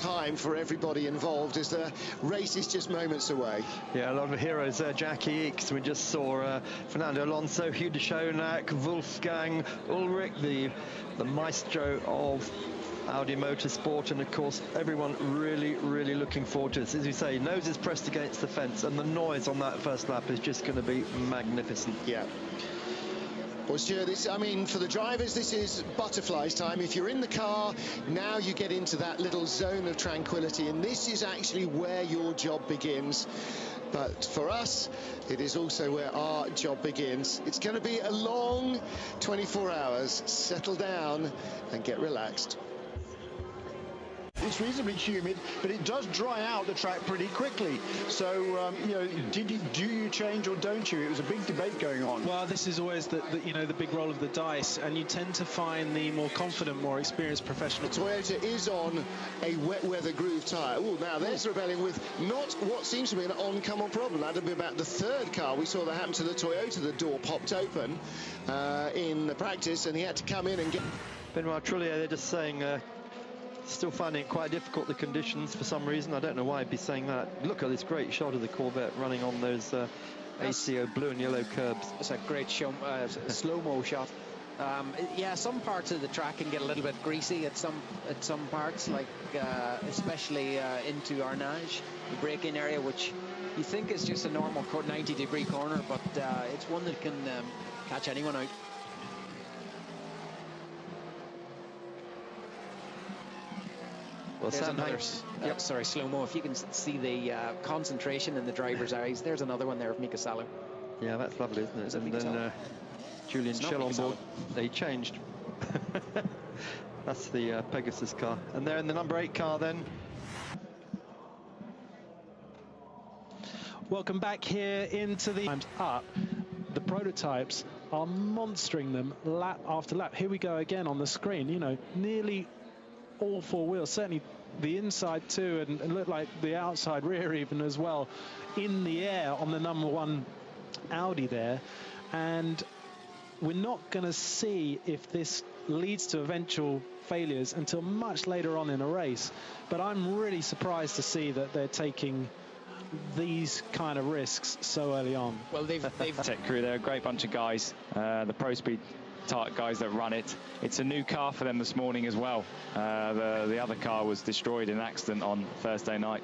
time for everybody involved as the race is just moments away. Yeah, a lot of heroes there. Jackie Ickx, we just saw Fernando Alonso, Hugh de Schoenack, Wolfgang Ulrich, the maestro of Audi Motorsport, and of course everyone really looking forward to this. As you say, noses pressed against the fence, and the noise on that first lap is just going to be magnificent. Yeah. Well, Stuart, I mean, for the drivers, this is butterflies time. If you're in the car, now you get into that little zone of tranquility, and this is actually where your job begins. But for us, it is also where our job begins. It's going to be a long 24 hours. Settle down and get relaxed. It's reasonably humid, but it does dry out the track pretty quickly. So, you know, do you change or don't you? It was a big debate going on. Well, this is always the big roll of the dice, and you tend to find the more confident, more experienced professional. Toyota is on a wet weather groove tyre. Oh, now there's Rebellion with not what seems to be an on-come-on problem. That'll be about the third car. We saw that happen to the Toyota. The door popped open in the practice, and he had to come in and get. Benoit Trullier, they're just saying. Still finding it quite difficult, the conditions, for some reason. I don't know why I'd be saying that. Look at this great shot of the Corvette running on those ACO blue and yellow curbs. It's a great slow-mo shot. Yeah, some parts of the track can get a little bit greasy at some parts, like especially into Arnage, the break-in area, which you think is just a normal 90-degree corner, but it's one that can catch anyone out. Well, there's another, sorry, slow-mo. If you can see the concentration in the driver's eyes, there's another one there of Mika Salo. Yeah, that's lovely, isn't it? And then Julian Schell on board. He changed. That's the Pegasus car. And they're in the number 8 car then. Welcome back here into the times up. The prototypes are monstering them lap after lap. Here we go again on the screen. You know, nearly all four wheels, certainly the inside too, and look like the outside rear even as well, in the air on the number 1 Audi there. And we're not going to see if this leads to eventual failures until much later on in a race, but I'm really surprised to see that they're taking these kind of risks so early on. Well, they've tech crew, they're a great bunch of guys, the Pro Speed guys that run it. It's a new car for them this morning as well. The other car was destroyed in an accident on Thursday night,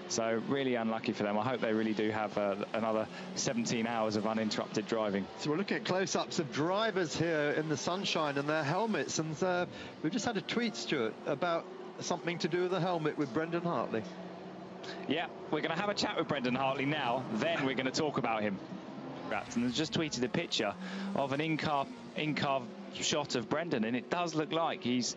so really unlucky for them. I hope they really do have another 17 hours of uninterrupted driving. So we're looking at close-ups of drivers here in the sunshine and their helmets, and we've just had a tweet, Stuart, about something to do with the helmet with Brendan Hartley. Yeah, we're going to have a chat with Brendan Hartley now, then we're going to talk about him. And has just tweeted a picture of an in-car shot of Brendan, and it does look like he's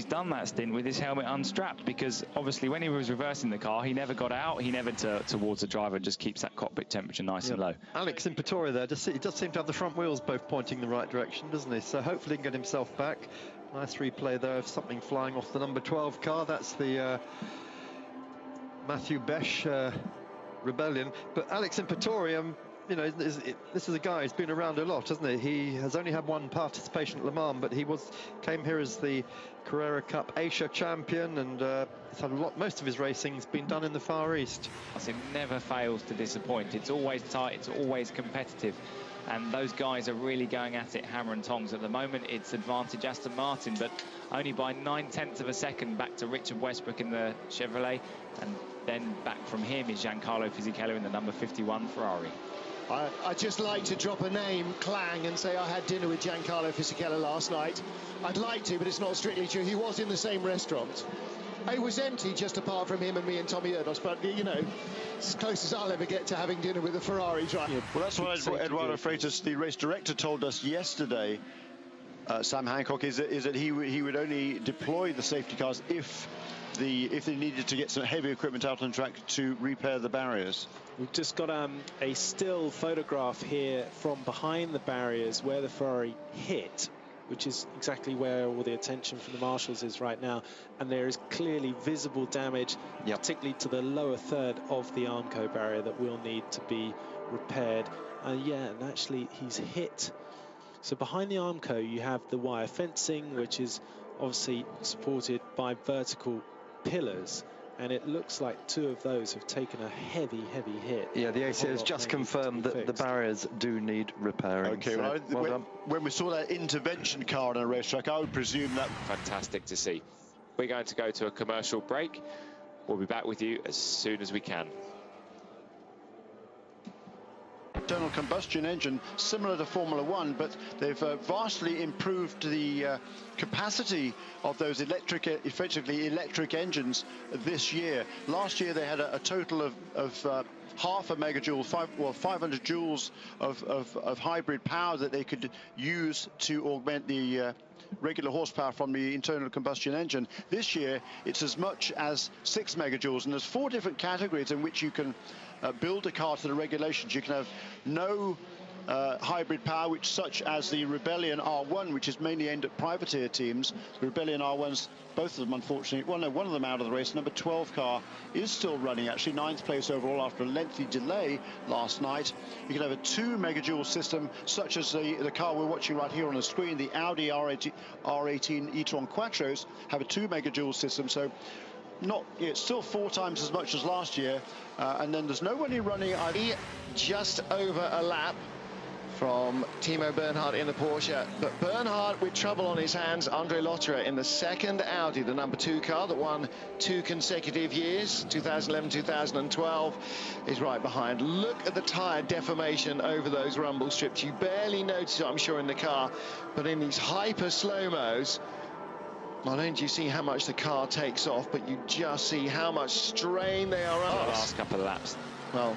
done that stint with his helmet unstrapped, because obviously when he was reversing the car, he never got out, he never towards the driver, just keeps that cockpit temperature nice and low. Alex in Pretoria there, he does seem to have the front wheels both pointing the right direction, doesn't he? So hopefully he can get himself back. Nice replay there of something flying off the number 12 car. That's the Matthew Besh Rebellion. But Alex in Pretoria, you know, this is a guy who's been around a lot, hasn't he? He has only had one participation at Le Mans, but he came here as the Carrera Cup Asia champion, and he's had most of his racing's been done in the Far East. It never fails to disappoint. It's always tight, it's always competitive, and those guys are really going at it hammer and tongs. At the moment, it's advantage Aston Martin, but only by 9/10 of a second back to Richard Westbrook in the Chevrolet, and then back from him is Giancarlo Fisichella in the number 51 Ferrari. I'd just like to drop a name, Clang, and say I had dinner with Giancarlo Fisichella last night. I'd like to, but it's not strictly true. He was in the same restaurant. It was empty just apart from him and me and Tommy Erdos, but, you know, it's as close as I'll ever get to having dinner with a Ferrari driver. Yeah, well, that's what Eduardo Freitas, the race director, told us yesterday, Sam Hancock, is that he would only deploy the safety cars if they needed to get some heavy equipment out on track to repair the barriers. We've just got a still photograph here from behind the barriers where the Ferrari hit, which is exactly where all the attention from the marshals is right now, and there is clearly visible damage, particularly to the lower third of the Armco barrier, that will need to be repaired. Yeah, and actually he's hit. So behind the Armco you have the wire fencing, which is obviously supported by vertical pillars, and it looks like 2 of those have taken a heavy hit. Yeah, the ACA has just confirmed that the barriers do need repairing. Okay, so, well done. When we saw that intervention car on a racetrack, I would presume that... Fantastic to see. We're going to go to a commercial break. We'll be back with you as soon as we can. Internal combustion engine, similar to Formula One, but they've vastly improved the capacity of those effectively electric engines this year. Last year they had a total of half a megajoule, 500 joules of hybrid power that they could use to augment the regular horsepower from the internal combustion engine. This year it's as much as 6 megajoules, and there's 4 different categories in which you can build a car to the regulations. You can have no hybrid power, which such as the Rebellion R1, which is mainly aimed at privateer teams. The Rebellion R1s, both of them unfortunately, well no, one of them out of the race. Number 12 car is still running, actually 9th place overall after a lengthy delay last night. You can have a 2 megajoule system, such as the car we're watching right here on the screen. The Audi R18 e-tron Quattros have a 2 megajoule system, so it's still 4 times as much as last year. And then there's nobody running just over a lap from Timo Bernhard in the Porsche, but Bernhard with trouble on his hands. Andre Lotterer in the second Audi, the number 2 car that won 2 consecutive years, 2011, 2012, is right behind. Look at the tyre deformation over those rumble strips. You barely notice it, I'm sure, in the car, but in these hyper slow-mos, not only do you see how much the car takes off, but you just see how much strain they are under. The last couple of laps. Well,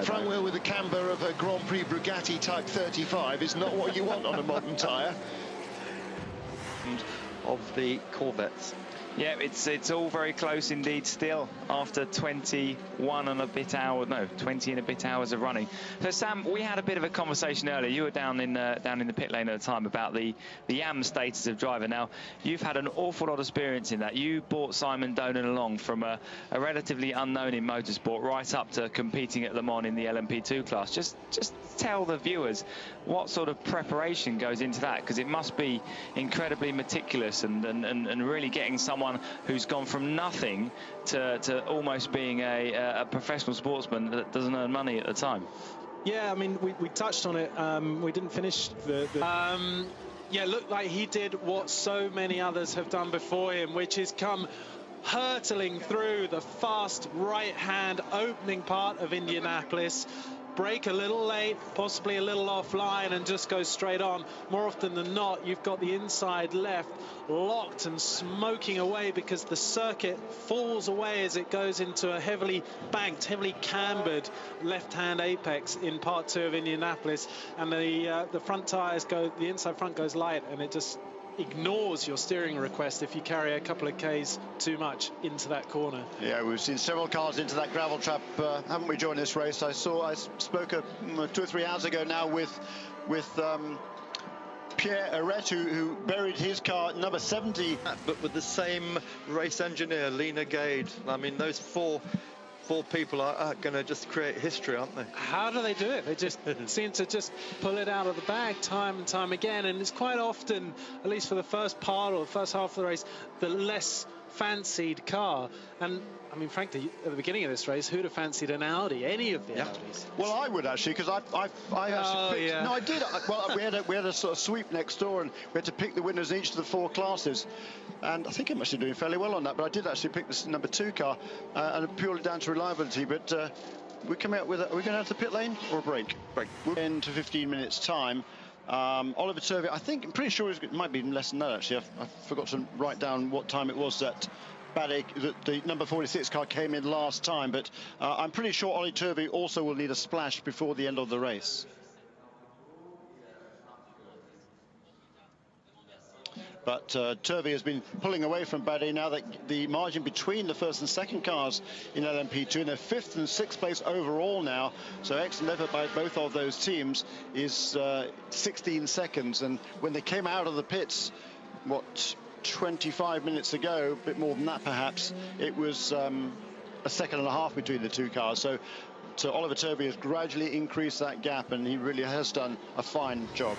front wheel with the camber of a Grand Prix Bugatti Type 35 is not what you want on a modern tyre. Of the Corvettes. Yeah, it's all very close indeed still after 21 and a bit hours, no, 20 and a bit hours of running. So Sam, we had a bit of a conversation earlier. You were down in the pit lane at the time about the YAM status of driver. Now, you've had an awful lot of experience in that. You brought Simon Donan along from a relatively unknown in motorsport right up to competing at Le Mans in the LMP2 class. Just tell the viewers what sort of preparation goes into that, because it must be incredibly meticulous and really getting someone who's gone from nothing to almost being a professional sportsman that doesn't earn money at the time. Yeah, I mean, we touched on it. We didn't finish yeah, looked like he did what so many others have done before him, which is come hurtling through the fast right-hand opening part of Indianapolis, brake a little late, possibly a little offline, and just go straight on. More often than not, you've got the inside left locked and smoking away because the circuit falls away as it goes into a heavily banked, heavily cambered left-hand apex in part 2 of Indianapolis, and the front tires go, the inside front goes light, and it just ignores your steering request if you carry a couple of Ks too much into that corner. Yeah, we've seen several cars into that gravel trap, haven't we, during this race? I spoke 2 or 3 hours ago now with Pierre Arret, who buried his car number 70. But with the same race engineer, Lena Gade. I mean, those four people are going to just create history, aren't they? How do they do it? They just seem to just pull it out of the bag time and time again, and it's quite often, at least for the first part or the first half of the race, the less fancied car. And I mean, frankly, at the beginning of this race, who'd have fancied an Audi, any of the Audis? Well, I would actually, because I actually picked, yeah. No, I did. Well, we had a sort of sweep next door, and we had to pick the winners in each of the 4 classes, and I think I'm actually doing fairly well on that. But I did actually pick this number 2 car, and purely down to reliability. But we're coming out with are we going out to the pit lane or a break? Break. We're in to 15 minutes time. Oliver Turvey, I'm pretty sure it might be even less than that actually. I forgot to write down what time it was that the number 46 car came in last time, but I'm pretty sure Ollie Turvey also will need a splash before the end of the race. But Turvey has been pulling away from Bardet now that the margin between the first and second cars in LMP2, in their 5th and 6th place overall now, so excellent effort by both of those teams, is 16 seconds. And when they came out of the pits, 25 minutes ago, a bit more than that perhaps, it was a second and a half between the 2 cars. So Oliver Turvey has gradually increased that gap, and he really has done a fine job.